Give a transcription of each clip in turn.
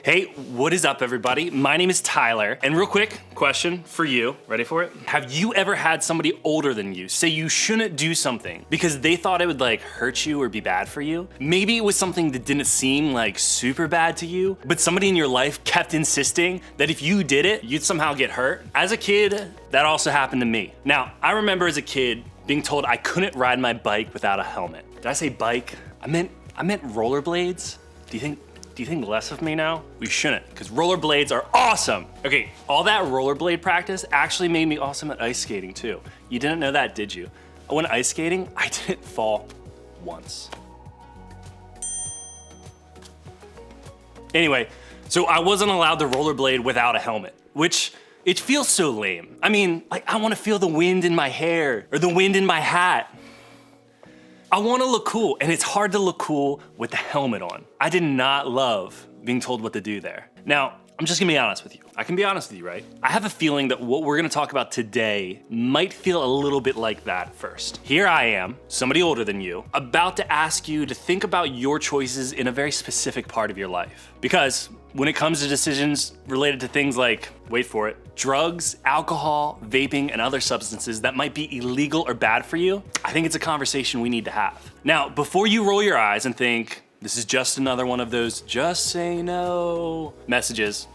Hey, what is up, everybody? My name is Tyler, and real quick question for you. Ready for it? Have you ever had somebody older than you say you shouldn't do something because they thought it would hurt you or be bad for you? Maybe it was something that didn't seem super bad to you, but somebody in your life kept insisting that if you did it, you'd somehow get hurt. As a kid, that also happened to me. Now, I remember as a kid being told I couldn't ride my bike without a helmet. Did I say bike? I meant rollerblades. Do you think less of me now? We shouldn't, because rollerblades are awesome. Okay, all that rollerblade practice actually made me awesome at ice skating too. You didn't know that, did you? I went ice skating, I didn't fall once. Anyway, so I wasn't allowed to rollerblade without a helmet, which it feels so lame. I mean, I wanna feel the wind in my hair or the wind in my hat. I wanna look cool, and it's hard to look cool with the helmet on. I did not love being told what to do there. Now, I'm just gonna be honest with you. I can be honest with you, right? I have a feeling that what we're gonna talk about today might feel a little bit like that at first. Here I am, somebody older than you, about to ask you to think about your choices in a very specific part of your life. Because when it comes to decisions related to things like, wait for it, drugs, alcohol, vaping, and other substances that might be illegal or bad for you, I think it's a conversation we need to have. Now, before you roll your eyes and think, this is just another one of those just say no messages,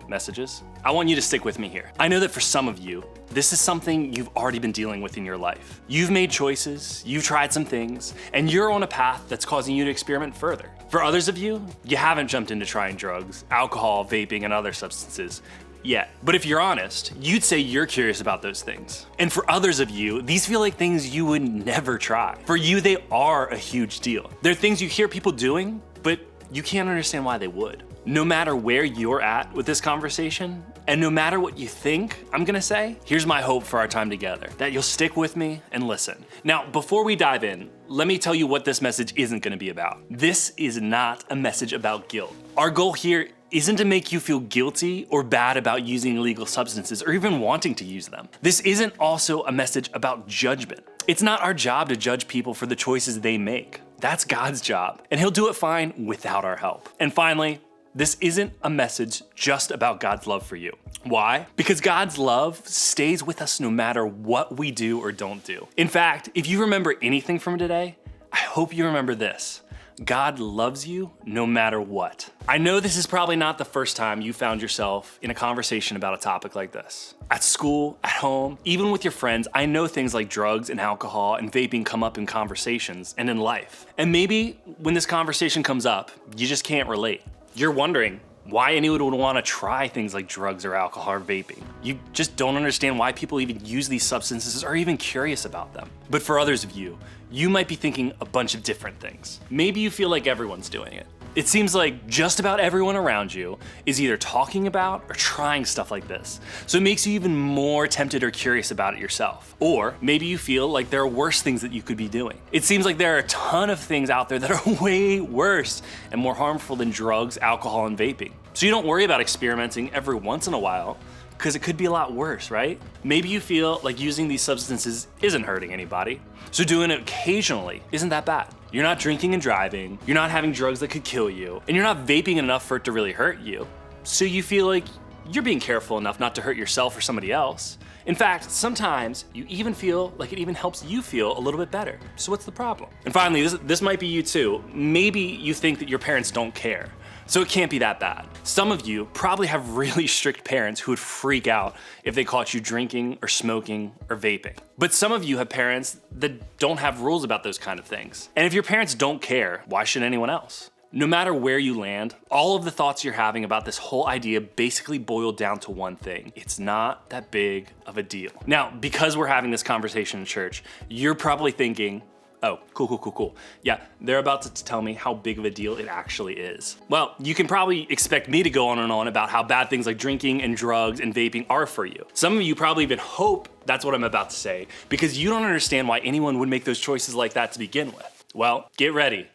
I want you to stick with me here. I know that for some of you, this is something you've already been dealing with in your life. You've made choices, you've tried some things, and you're on a path that's causing you to experiment further. For others of you, you haven't jumped into trying drugs, alcohol, vaping, and other substances yet. But if you're honest, you'd say you're curious about those things. And for others of you, these feel like things you would never try. For you, they are a huge deal. They're things you hear people doing, but you can't understand why they would. No matter where you're at with this conversation, and no matter what you think I'm gonna say, here's my hope for our time together, that you'll stick with me and listen. Now, before we dive in, let me tell you what this message isn't gonna be about. This is not a message about guilt. Our goal here isn't to make you feel guilty or bad about using illegal substances or even wanting to use them. This isn't also a message about judgment. It's not our job to judge people for the choices they make. That's God's job, and He'll do it fine without our help. And finally, this isn't a message just about God's love for you. Why? Because God's love stays with us no matter what we do or don't do. In fact, if you remember anything from today, I hope you remember this. God loves you no matter what. I know this is probably not the first time you found yourself in a conversation about a topic like this. At school, at home, even with your friends, I know things like drugs and alcohol and vaping come up in conversations and in life. And maybe when this conversation comes up, you just can't relate. You're wondering why anyone would want to try things like drugs or alcohol or vaping. You just don't understand why people even use these substances or even curious about them. But for others of you, you might be thinking a bunch of different things. Maybe you feel like everyone's doing it. It seems like just about everyone around you is either talking about or trying stuff like this. So it makes you even more tempted or curious about it yourself. Or maybe you feel like there are worse things that you could be doing. It seems like there are a ton of things out there that are way worse and more harmful than drugs, alcohol, and vaping. So you don't worry about experimenting every once in a while, because it could be a lot worse, right? Maybe you feel like using these substances isn't hurting anybody, so doing it occasionally isn't that bad. You're not drinking and driving, you're not having drugs that could kill you, and you're not vaping enough for it to really hurt you. So you feel like you're being careful enough not to hurt yourself or somebody else. In fact, sometimes you even feel like it even helps you feel a little bit better. So what's the problem? And finally, this might be you too. Maybe you think that your parents don't care, so it can't be that bad. Some of you probably have really strict parents who would freak out if they caught you drinking or smoking or vaping. But some of you have parents that don't have rules about those kind of things. And if your parents don't care, why should anyone else? No matter where you land, all of the thoughts you're having about this whole idea basically boil down to one thing. It's not that big of a deal. Now, because we're having this conversation in church, you're probably thinking, oh, cool. Yeah, they're about to tell me how big of a deal it actually is. Well, you can probably expect me to go on and on about how bad things like drinking and drugs and vaping are for you. Some of you probably even hope that's what I'm about to say, because you don't understand why anyone would make those choices like that to begin with. Well, get ready,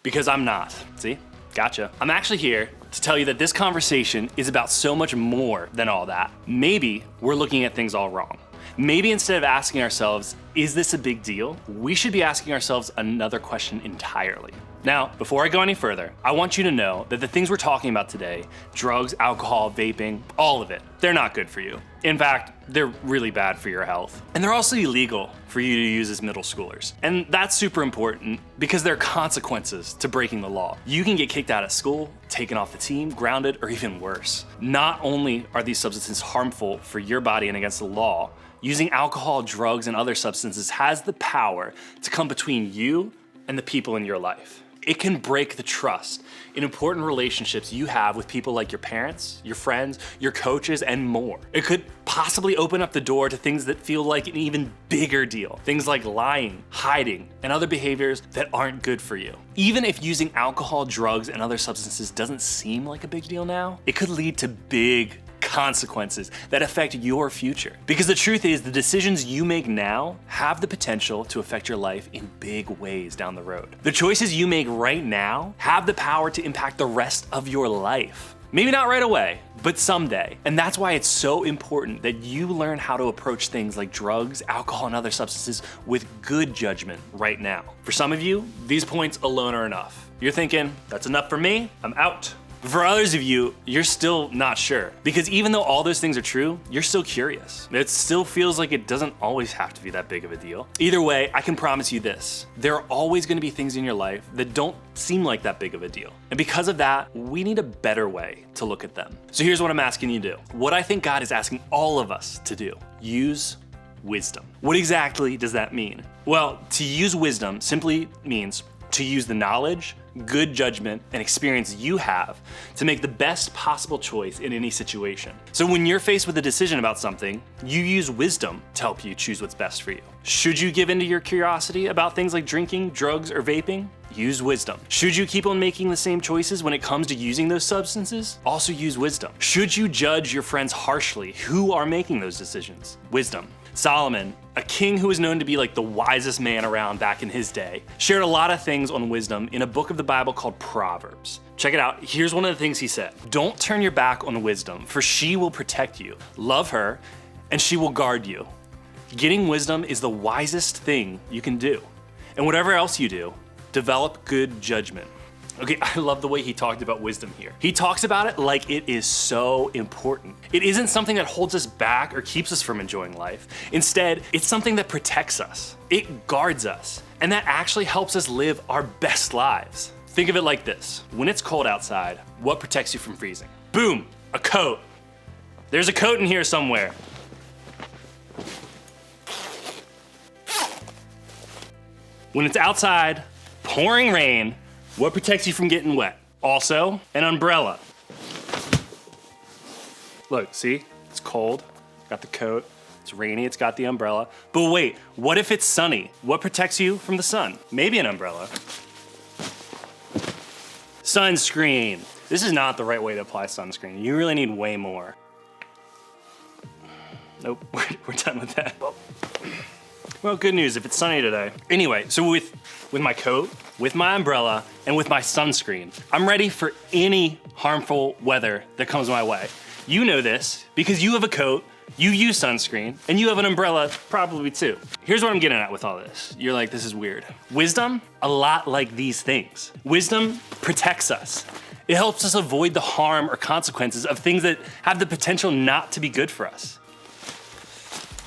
because I'm not. See? Gotcha. I'm actually here to tell you that this conversation is about so much more than all that. Maybe we're looking at things all wrong. Maybe instead of asking ourselves, is this a big deal? We should be asking ourselves another question entirely. Now, before I go any further, I want you to know that the things we're talking about today, drugs, alcohol, vaping, all of it, they're not good for you. In fact, they're really bad for your health. And they're also illegal for you to use as middle schoolers. And that's super important because there are consequences to breaking the law. You can get kicked out of school, taken off the team, grounded, or even worse. Not only are these substances harmful for your body and against the law, using alcohol, drugs, and other substances has the power to come between you and the people in your life. It can break the trust in important relationships you have with people like your parents, your friends, your coaches, and more. It could possibly open up the door to things that feel like an even bigger deal. Things like lying, hiding, and other behaviors that aren't good for you. Even if using alcohol, drugs, and other substances doesn't seem like a big deal now, it could lead to big consequences that affect your future. Because the truth is, the decisions you make now have the potential to affect your life in big ways down the road. The choices you make right now have the power to impact the rest of your life. Maybe not right away, but someday. And that's why it's so important that you learn how to approach things like drugs, alcohol, and other substances with good judgment right now. For some of you, these points alone are enough. You're thinking, that's enough for me, I'm out. For others of you, you're still not sure. Because even though all those things are true, you're still curious. It still feels like it doesn't always have to be that big of a deal. Either way, I can promise you this. There are always gonna be things in your life that don't seem like that big of a deal. And because of that, we need a better way to look at them. So here's what I'm asking you to do. What I think God is asking all of us to do. Use wisdom. What exactly does that mean? Well, to use wisdom simply means to use the knowledge, good judgment, and experience you have to make the best possible choice in any situation. So when you're faced with a decision about something, you use wisdom to help you choose what's best for you. Should you give in to your curiosity about things like drinking, drugs, or vaping? Use wisdom. Should you keep on making the same choices when it comes to using those substances? Also use wisdom. Should you judge your friends harshly who are making those decisions? Wisdom. Solomon, a king who was known to be like the wisest man around back in his day, shared a lot of things on wisdom in a book of the Bible called Proverbs. Check it out. Here's one of the things he said. Don't turn your back on wisdom, for she will protect you. Love her, and she will guard you. Getting wisdom is the wisest thing you can do. And whatever else you do, develop good judgment. Okay, I love the way he talked about wisdom here. He talks about it like it is so important. It isn't something that holds us back or keeps us from enjoying life. Instead, it's something that protects us. It guards us. And that actually helps us live our best lives. Think of it like this. When it's cold outside, what protects you from freezing? Boom, a coat. There's a coat in here somewhere. When it's outside, pouring rain, what protects you from getting wet? Also, an umbrella. Look, see? It's cold, got the coat. It's rainy, it's got the umbrella. But wait, what if it's sunny? What protects you from the sun? Maybe an umbrella. Sunscreen. This is not the right way to apply sunscreen. You really need way more. Nope, we're done with that. Well, good news if it's sunny today. Anyway, so with my coat, with my umbrella, and with my sunscreen, I'm ready for any harmful weather that comes my way. You know this because you have a coat, you use sunscreen, and you have an umbrella probably too. Here's what I'm getting at with all this. You're like, this is weird. Wisdom, a lot like these things. Wisdom protects us. It helps us avoid the harm or consequences of things that have the potential not to be good for us.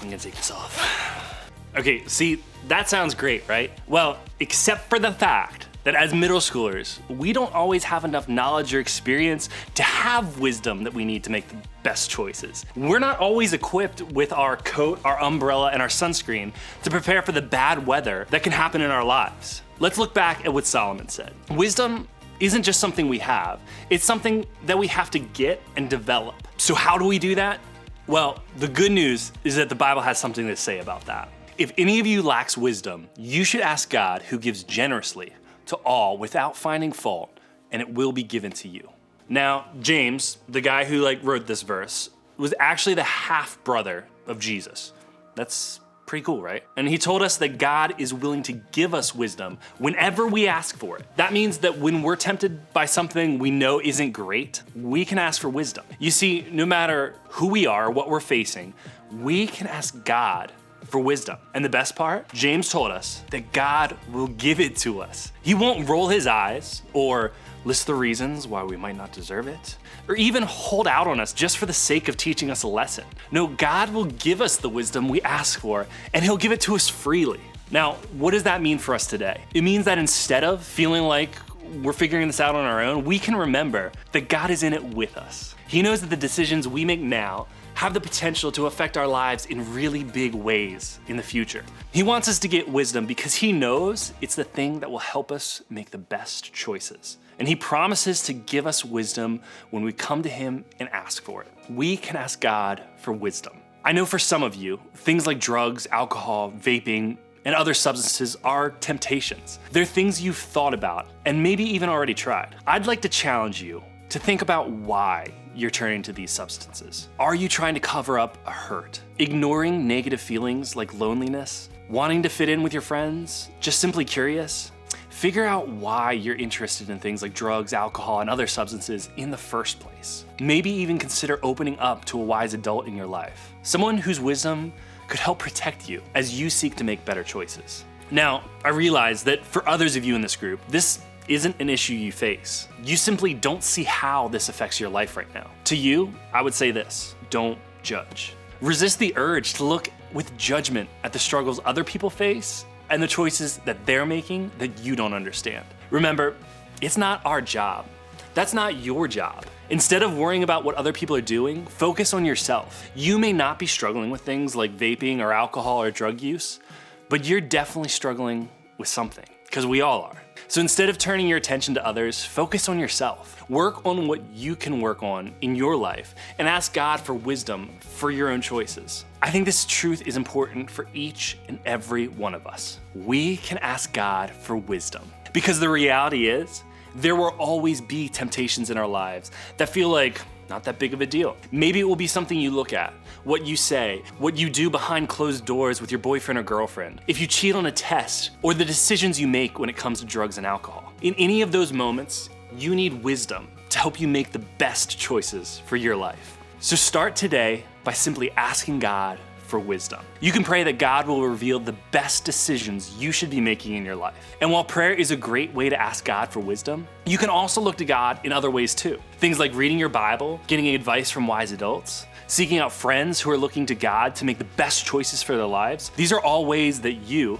I'm gonna take this off. Okay, see, that sounds great, right? Well, except for the fact that as middle schoolers, we don't always have enough knowledge or experience to have wisdom that we need to make the best choices. We're not always equipped with our coat, our umbrella, and our sunscreen to prepare for the bad weather that can happen in our lives. Let's look back at what Solomon said. Wisdom isn't just something we have, it's something that we have to get and develop. So how do we do that? Well, the good news is that the Bible has something to say about that. If any of you lacks wisdom, you should ask God, who gives generously to all without finding fault, and it will be given to you. Now, James, the guy who wrote this verse, was actually the half brother of Jesus. That's pretty cool, right? And he told us that God is willing to give us wisdom whenever we ask for it. That means that when we're tempted by something we know isn't great, we can ask for wisdom. You see, no matter who we are, what we're facing, we can ask God for wisdom. And the best part, James told us that God will give it to us. He won't roll his eyes or list the reasons why we might not deserve it, or even hold out on us just for the sake of teaching us a lesson. No, God will give us the wisdom we ask for, and he'll give it to us freely. Now, what does that mean for us today? It means that instead of feeling like we're figuring this out on our own, we can remember that God is in it with us. He knows that the decisions we make now have the potential to affect our lives in really big ways in the future. He wants us to get wisdom because he knows it's the thing that will help us make the best choices. And he promises to give us wisdom when we come to him and ask for it. We can ask God for wisdom. I know for some of you, things like drugs, alcohol, vaping, and other substances are temptations. They're things you've thought about and maybe even already tried. I'd like to challenge you to think about why you're turning to these substances. Are you trying to cover up a hurt? Ignoring negative feelings like loneliness? Wanting to fit in with your friends? Just simply curious? Figure out why you're interested in things like drugs, alcohol, and other substances in the first place. Maybe even consider opening up to a wise adult in your life. Someone whose wisdom could help protect you as you seek to make better choices. Now, I realize that for others of you in this group, this isn't an issue you face. You simply don't see how this affects your life right now. To you, I would say this: don't judge. Resist the urge to look with judgment at the struggles other people face and the choices that they're making that you don't understand. Remember, it's not our job. That's not your job. Instead of worrying about what other people are doing, focus on yourself. You may not be struggling with things like vaping or alcohol or drug use, but you're definitely struggling with something, because we all are. So instead of turning your attention to others, focus on yourself. Work on what you can work on in your life and ask God for wisdom for your own choices. I think this truth is important for each and every one of us. We can ask God for wisdom because the reality is there will always be temptations in our lives that feel like not that big of a deal. Maybe it will be something you look at, what you say, what you do behind closed doors with your boyfriend or girlfriend, if you cheat on a test, or the decisions you make when it comes to drugs and alcohol. In any of those moments, you need wisdom to help you make the best choices for your life. So start today by simply asking God for wisdom. You can pray that God will reveal the best decisions you should be making in your life. And while prayer is a great way to ask God for wisdom, you can also look to God in other ways too. Things like reading your Bible, getting advice from wise adults, seeking out friends who are looking to God to make the best choices for their lives. These are all ways that you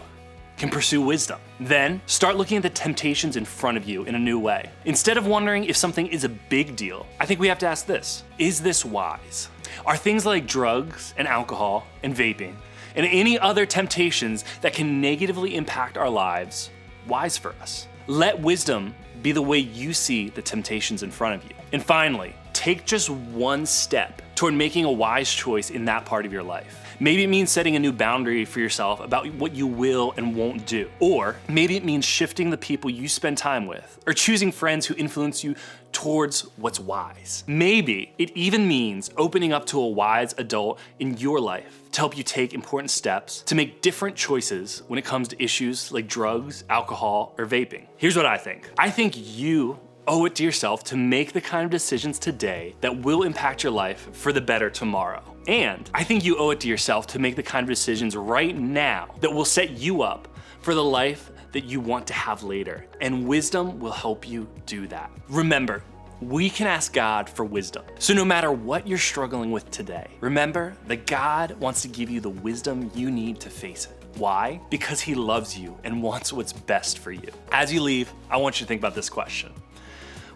can pursue wisdom. Then start looking at the temptations in front of you in a new way. Instead of wondering if something is a big deal, I think we have to ask this: is this wise? Are things like drugs and alcohol and vaping and any other temptations that can negatively impact our lives wise for us? Let wisdom be the way you see the temptations in front of you. And finally, take just one step toward making a wise choice in that part of your life. Maybe it means setting a new boundary for yourself about what you will and won't do. Or maybe it means shifting the people you spend time with, or choosing friends who influence you towards what's wise. Maybe it even means opening up to a wise adult in your life to help you take important steps to make different choices when it comes to issues like drugs, alcohol, or vaping. Here's what I think. I think you owe it to yourself to make the kind of decisions today that will impact your life for the better tomorrow. And I think you owe it to yourself to make the kind of decisions right now that will set you up for the life that you want to have later. And wisdom will help you do that. Remember, we can ask God for wisdom. So no matter what you're struggling with today, remember that God wants to give you the wisdom you need to face it. Why? Because he loves you and wants what's best for you. As you leave, I want you to think about this question.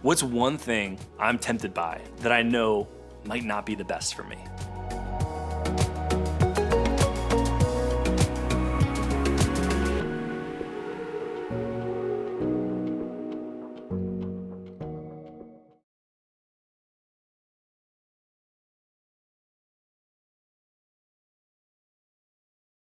What's one thing I'm tempted by that I know might not be the best for me?